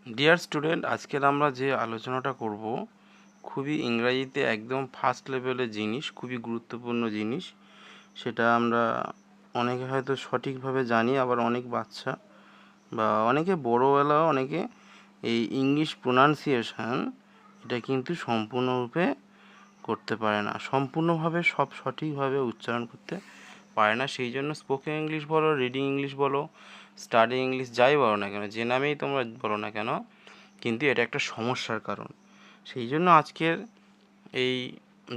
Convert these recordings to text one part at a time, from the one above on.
Dear student, আজকের আমরা যে আলোচনাটা করব খুবই ইংরাজিতে একদম ফার্স্ট লেভেলের জিনিস, খুবই গুরুত্বপূর্ণ জিনিস। সেটা আমরা অনেকে হয়তো সঠিকভাবে জানি, আবার অনেক বাচ্চা বা অনেকে বড়োবেলাও অনেকে এই ইংলিশ প্রোনাউন্সিয়েশন এটা কিন্তু সম্পূর্ণরূপে করতে পারে না, সম্পূর্ণভাবে সব সঠিকভাবে উচ্চারণ করতে পারে না। সেই জন্য স্পোকেন ইংলিশ বলো, রিডিং ইংলিশ বলো, স্টাডি ইংলিশ যাই বলো না কেন, যে নামেই তোমরা বলো না কেন, কিন্তু এটা একটা সমস্যার কারণ। সেই জন্য আজকের এই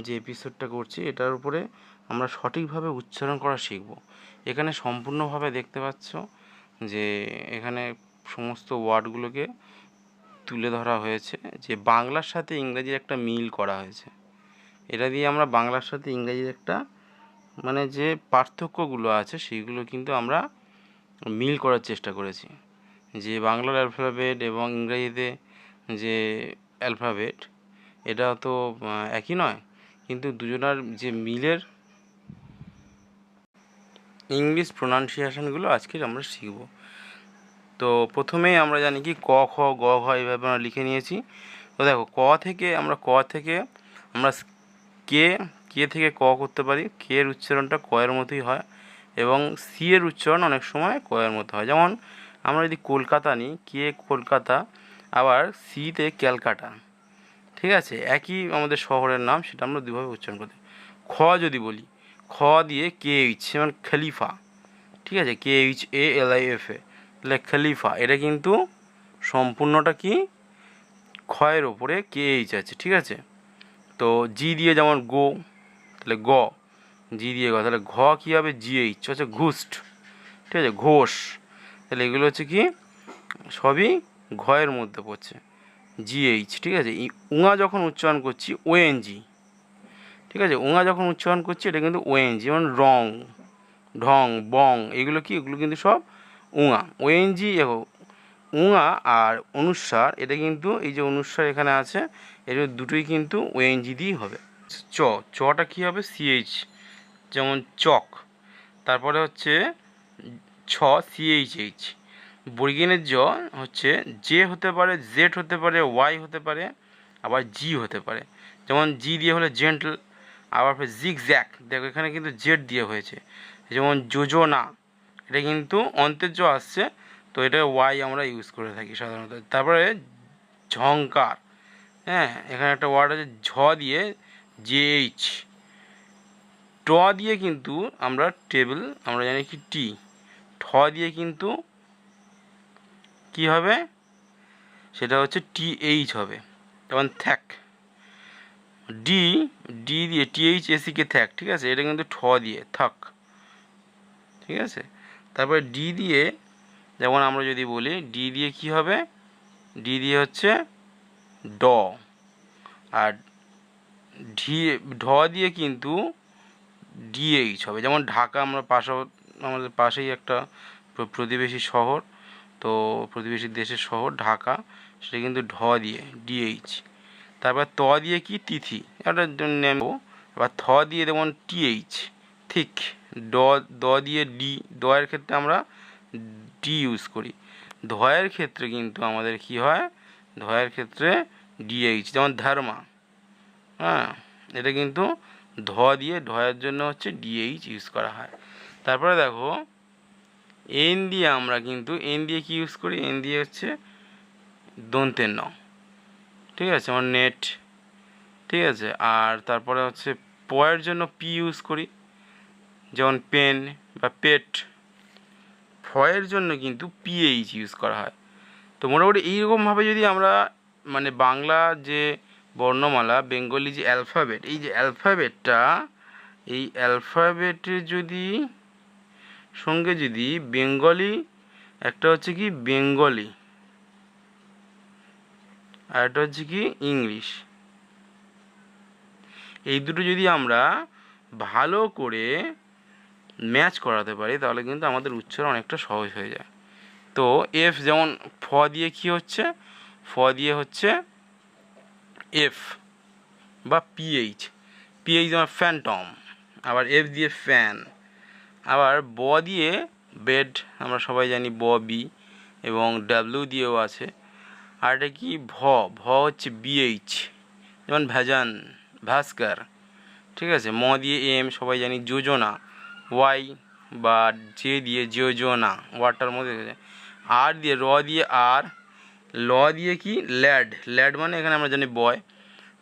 যে এপিসোডটা করছি এটার উপরে আমরা সঠিকভাবে উচ্চারণ করা শিখব। এখানে সম্পূর্ণভাবে দেখতে পাচ্ছ যে এখানে সমস্ত ওয়ার্ডগুলোকে তুলে ধরা হয়েছে, যে বাংলার সাথে ইংরেজির একটা মিল করা হয়েছে। এটা দিয়ে আমরা বাংলার সাথে ইংরেজির একটা মানে যে পার্থক্যগুলো আছে সেইগুলো কিন্তু আমরা মিল করার চেষ্টা করেছি। যে বাংলার অ্যালফাবেট এবং ইংরেজিতে যে অ্যালফাবেট এটা তো একই নয়, কিন্তু দুজনার যে মিলের ইংলিশ প্রোনাউন্সিয়েশনগুলো আজকে আমরা শিখব। তো প্রথমেই আমরা জানি কি ক খ গ ঘ এইভাবে আমরা লিখে নিয়েছি। তো দেখো ক থেকে আমরা কে কে থেকে ক করতে পারি। কে এর উচ্চারণটা ক এর মতোই হয় এবং সি এর উচ্চারণ অনেক সময় ক এর মতো হয়। যেমন আমরা যদি কলকাতা নিই, কে কলকাতা, আবার সিতে ক্যালকাটা। ঠিক আছে, একই আমাদের শহরের নাম, সেটা আমরা দুভাবে উচ্চারণ করতে। খ যদি বলি, খ দিয়ে কে এইচ, যেমন খলিফা। ঠিক আছে, K H A L I F এ, তাহলে খলিফা এটা কিন্তু সম্পূর্ণটা কি খয়ের ওপরে কে এইচ আছে। ঠিক আছে, তো জি দিয়ে যেমন গো, তাহলে গ, জি দিয়ে গ, তাহলে ঘ কী হবে জি এইচ হচ্ছে ঘুষ্ট। ঠিক আছে, ঘোষ, তাহলে এগুলো হচ্ছে কি সবই ঘয়ের মধ্যে পড়ছে, জিএইচ। ঠিক আছে, উঙা যখন উচ্চারণ করছি ওএনজি। ঠিক আছে, উঙা যখন উচ্চারণ করছি এটা কিন্তু ওএনজি। যেমন রং, ঢং, বং, এগুলো কি, এগুলো কিন্তু সব উঙা, ওএনজি। দেখো উঙা আর অনুস্বার, এটা কিন্তু এই যে অনুস্বার এখানে আছে, এটা দুটোই কিন্তু ওএনজি দিয়েই হবে। চ, চটা কী হবে সিএইচ, যেমন চক। তারপরে হচ্ছে ছ, সিএইচএইচ। বর্গিনের জ হচ্ছে জে হতে পারে, জেড হতে পারে, ওয়াই হতে পারে, আবার জি হতে পারে। যেমন জি দিয়ে হলে জেন্টল, আবার জিগ জ্যাক, দেখো এখানে কিন্তু জেড দিয়ে হয়েছে। যেমন যোজনা, এটা কিন্তু অন্তের জ আসছে, তো এটা ওয়াই আমরা ইউজ করে থাকি সাধারণত। তারপরে ঝংকার, হ্যাঁ এখানে একটা ওয়ার্ড আছে ঝ দিয়ে জেএইচ। ট দিয়ে কিন্তু আমরা টেবিল, আমরা জানি কি টি। ঠ দিয়ে কিন্তু কি হবে, সেটা হচ্ছে টিএইচ হবে। যেমন থ্যাক, ডি, ডি দিয়ে টিএইচ এসিকে থ্যাক। ঠিক আছে, এটা কিন্তু ঠ দিয়ে থাক। ঠিক আছে, তারপরে ডি দিয়ে যেমন আমরা যদি বলি, ডি দিয়ে কি হবে, ডি দিয়ে হচ্ছে ড। আর ঢ দিয়ে কিন্তু ডিএইচ হবে। যেমন ঢাকা, আমরা আমাদের পাশেই একটা প্রতিবেশী শহর, তো প্রতিবেশী দেশের শহর ঢাকা, সেটা কিন্তু ঢ দিয়ে ডিএইচ। তারপর ত দিয়ে কি তিথি, এটা নেব। এবার থ দিয়ে যেমন টিএইচ ঠিক। ড, দ দিয়ে ডি, দ এর ক্ষেত্রে আমরা ডি ইউজ করি। ধয়ের ক্ষেত্রে কিন্তু আমাদের কি হয়, ধয়ের ক্ষেত্রে ডিএইচ। যেমন ধর্মা, হ্যাঁ এটা কিন্তু ধ দিয়ে, ঢয়ের জন্য হচ্ছে ডিএইচ ইউজ করা হয়। তারপরে দেখো এন দিয়ে আমরা কিন্তু, এন দিয়ে কি ইউজ করি, এন দিয়ে হচ্ছে দন্তের ন। ঠিক আছে, আমার নেট। ঠিক আছে, আর তারপরে হচ্ছে পয়ের জন্য পি ইউজ করি, যেমন পেন বা পেট। ফয়ের জন্য কিন্তু পিএইচ ইউজ করা হয়। তো মোটামুটি এইরকমভাবে যদি আমরা মানে বাংলা যে বর্ণমালা, বেঙ্গলি যে অ্যালফাবেট, এই যে অ্যালফাবেটটা, এই অ্যালফাবেটের যদি সঙ্গে যদি বেঙ্গলি, একটা হচ্ছে কি বেঙ্গলি, আর একটা হচ্ছে কি ইংলিশ, এই দুটো যদি আমরা ভালো করে ম্যাচ করাতে পারি তাহলে কিন্তু আমাদের উচ্চারণ অনেকটা সহজ হয়ে যায়। তো এফ, যেমন ফ দিয়ে কি হচ্ছে, ফ দিয়ে হচ্ছে এফ বা পিএইচ। পিএইচ যেমন ফ্যান্টম, আবার এফ দিয়ে ফ্যান। আবার ব দিয়ে বেড, আমরা সবাই জানি ব বি, এবং ডাব্লিউ দিয়েও আছে। আর এটা কি ভ, ভ হচ্ছে বিএইচ, যেমন ভ্যাজান, ভাস্কর, ঠিক আছে। ম দিয়ে এম সবাই জানি যোজনা, ওয়াই বা জে দিয়ে যোজনা, ওয়াটার মধ্যে, আর দিয়ে র দিয়ে আর, ল দিয়ে কি ল্যাড, ল্যাড মানে এখানে আমরা জানি বয়।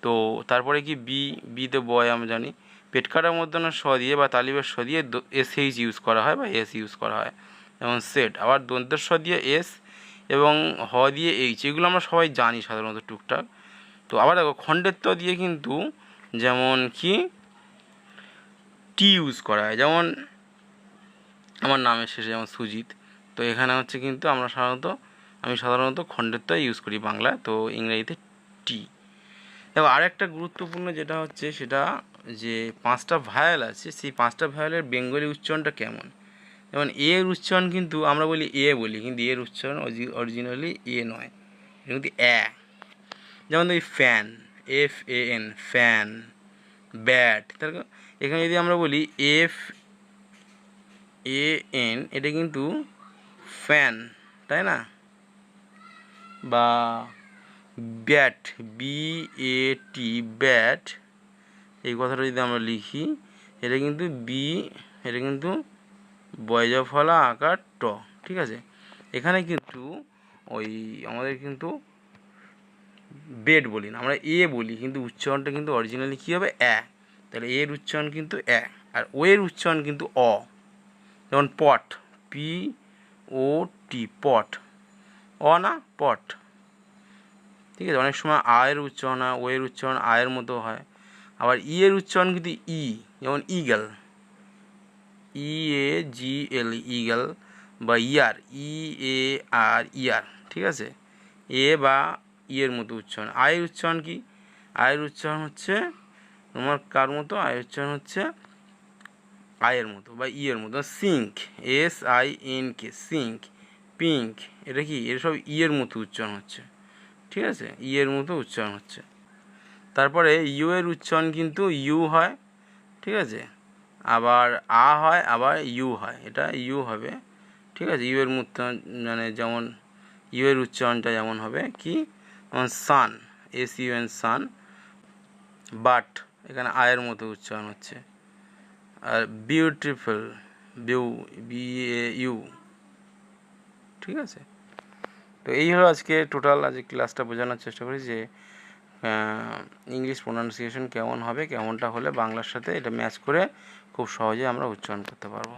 তো তারপরে কি বি, বিতে বয় আমরা জানি। পেট কাটার মধ্যে স দিয়ে বা তালিবের স দিয়ে এস এইচ ইউজ করা হয় বা এস ইউজ করা হয়, যেমন সেট। আবার দন্তের স দিয়ে এস এবং হ দিয়ে এইচ, এগুলো আমরা সবাই জানি সাধারণত টুকটাক। তো আবার দেখো খণ্ডের ত দিয়ে কিন্তু যেমন কি টি ইউজ করা হয়, যেমন আমার নামের শেষে যেমন সুজিত। তো এখানে হচ্ছে কিন্তু আমি সাধারণত খণ্ডের ত ইউজ করি বাংলা, তো ইংরেজিতে টি। দেখো আরেকটা গুরুত্বপূর্ণ যেটা হচ্ছে সেটা যে 5টা ভায়াল আছে, সেই 5টা ভায়ালের বেঙ্গলি উচ্চারণটা কেমন। যেমন এর উচ্চারণ কিন্তু আমরা বলি এ বলি, কিন্তু এর উচ্চারণ অরিজিনালি এ নয়, এটা কিন্তু এ। যেমন দেখি fan, F A N, fan. Bat, তার এখানে যদি আমরা বলি এফ এ এন, এটা কিন্তু ফ্যান, তাই না। বা bat, B A T, bat, এই কথাটা যদি আমরা লিখি, এটা কিন্তু এটা কিন্তু বয়জা ফলা আকার ট, ঠিক আছে। এখানে কিন্তু ওই আমাদের কিন্তু বেড বলি না, আমরা এ বলি, কিন্তু উচ্চারণটা কিন্তু অরিজিনালি কী হবে এ। তাহলে এর উচ্চারণ কিন্তু এ, আর ও এর উচ্চারণ কিন্তু অ। যেমন পট, পি ও টি, পট, অ না পট, ঠিক আছে। অনেক সময় আয়ের উচ্চারণ হয়, ও এর উচ্চারণ আয়ের মতো হয়। আবার ই এর উচ্চারণ কিন্তু ই, যেমন ইগল, ই এ জি এল, ইগল। বা ইয়ার, ই এ আর, ইয়ার, ঠিক আছে। এ বা ইয়ের মতো উচ্চারণ। আয়ের উচ্চারণ কি, আয়ের উচ্চারণ হচ্ছে তোমার কার মতো, আয়ের উচ্চারণ হচ্ছে আয়ের মতো বা ইয়ের মতো। Sink, S I N K, sink. Pink, এটা কি, এটা সব ইয়ের মতো উচ্চারণ হচ্ছে, ঠিক আছে, ইয়ের মতো উচ্চারণ হচ্ছে। তারপরে ইউ এর উচ্চারণ কিন্তু ইউ হয়, ঠিক আছে। আবার আ হয়, আবার ইউ হয়, এটা ইউ হবে, ঠিক আছে। ইউ এর মতো মানে যেমন ইউ এর উচ্চারণটা যেমন হবে কি, যেমন sun, S U N, sun. But, এখানে আয়ের মতো উচ্চারণ হচ্ছে। আর beautiful, beau, B A U, ঠিক আছে। তো এই হলো আজকে টোটাল আজকে ক্লাসটা বোঝানোর চেষ্টা করি যে ইংলিশ প্রোনাউন্সিয়েশন কেমন হবে, কেমনটা হলে বাংলার সাথে এটা ম্যাচ করে খুব সহজে আমরা উচ্চারণ করতে পারবো।